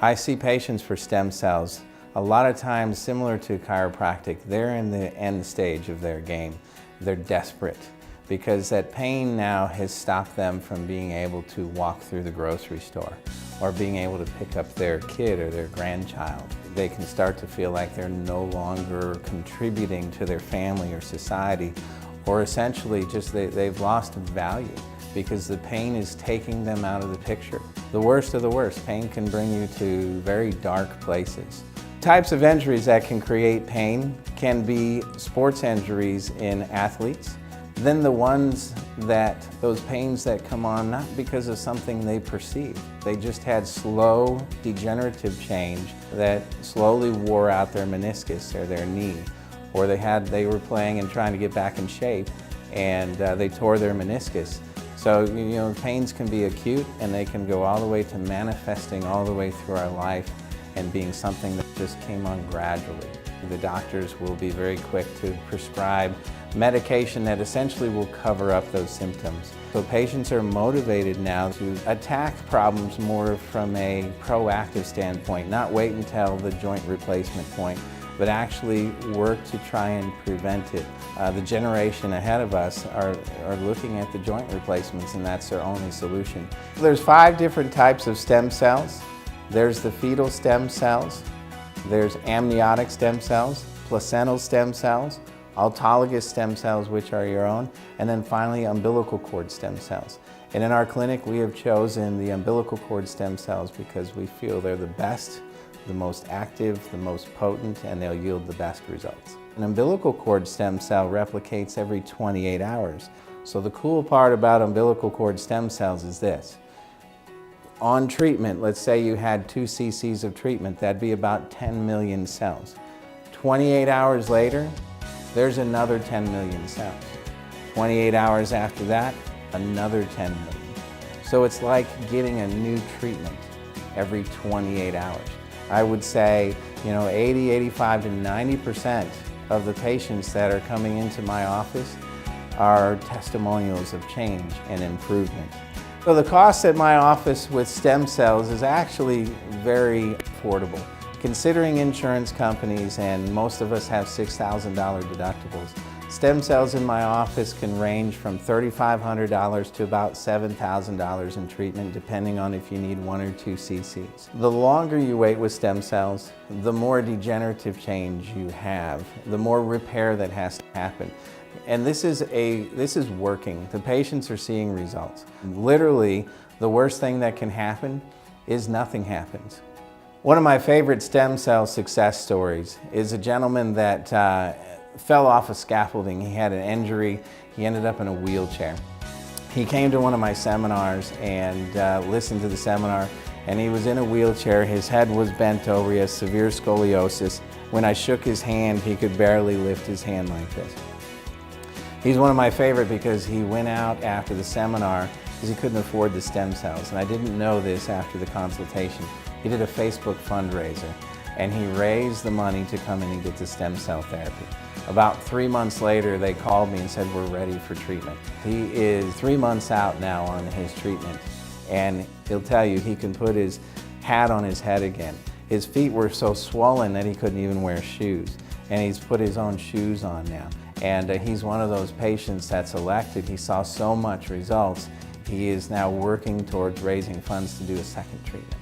I see patients for stem cells. A lot of times, similar to chiropractic, they're in the end stage of their game. They're desperate because that pain now has stopped them from being able to walk through the grocery store or being able to pick up their kid or their grandchild. They can start to feel like they're no longer contributing to their family or society, or essentially just they've lost value because the pain is taking them out of the picture. The worst of the worst, pain can bring you to very dark places. Types of injuries that can create pain can be sports injuries in athletes, then the ones those pains that come on not because of something they perceived. They just had slow degenerative change that slowly wore out their meniscus or their knee, or they were playing and trying to get back in shape and they tore their meniscus. So, pains can be acute and they can go all the way to manifesting all the way through our life and being something that just came on gradually. The doctors will be very quick to prescribe medication that essentially will cover up those symptoms. So patients are motivated now to attack problems more from a proactive standpoint, not wait until the joint replacement point, but actually work to try and prevent it. The generation ahead of us are looking at the joint replacements, and that's their only solution. There's 5 different types of stem cells. There's the fetal stem cells, there's amniotic stem cells, placental stem cells, autologous stem cells, which are your own, and then finally umbilical cord stem cells. And in our clinic, we have chosen the umbilical cord stem cells because we feel they're the best, the most active, the most potent, and they'll yield the best results. An umbilical cord stem cell replicates every 28 hours. So the cool part about umbilical cord stem cells is this. On treatment, let's say you had 2 cc's of treatment, that'd be about 10 million cells. 28 hours later, there's another 10 million cells. 28 hours after that, another 10 million. So it's like getting a new treatment every 28 hours. I would say, 80, 85 to 90% of the patients that are coming into my office are testimonials of change and improvement. So the cost at my office with stem cells is actually very affordable. Considering insurance companies, and most of us have $6,000 deductibles, stem cells in my office can range from $3,500 to about $7,000 in treatment, depending on if you need 1 or 2 cc's. The longer you wait with stem cells, the more degenerative change you have, the more repair that has to happen. And this is working. The patients are seeing results. Literally, the worst thing that can happen is nothing happens. One of my favorite stem cell success stories is a gentleman that fell off of scaffolding. He had an injury. He ended up in a wheelchair. He came to one of my seminars and listened to the seminar, and he was in a wheelchair. His head was bent over. He has severe scoliosis. When I shook his hand, he could barely lift his hand like this. He's one of my favorite because he went out after the seminar because he couldn't afford the stem cells, and I didn't know this after the consultation. He did a Facebook fundraiser, and he raised the money to come in and get the stem cell therapy. About 3 months later, they called me and said, we're ready for treatment. He is 3 months out now on his treatment, and he'll tell you he can put his hat on his head again. His feet were so swollen that he couldn't even wear shoes, and he's put his own shoes on now. And he's one of those patients that's elected. He saw so much results, he is now working towards raising funds to do a second treatment.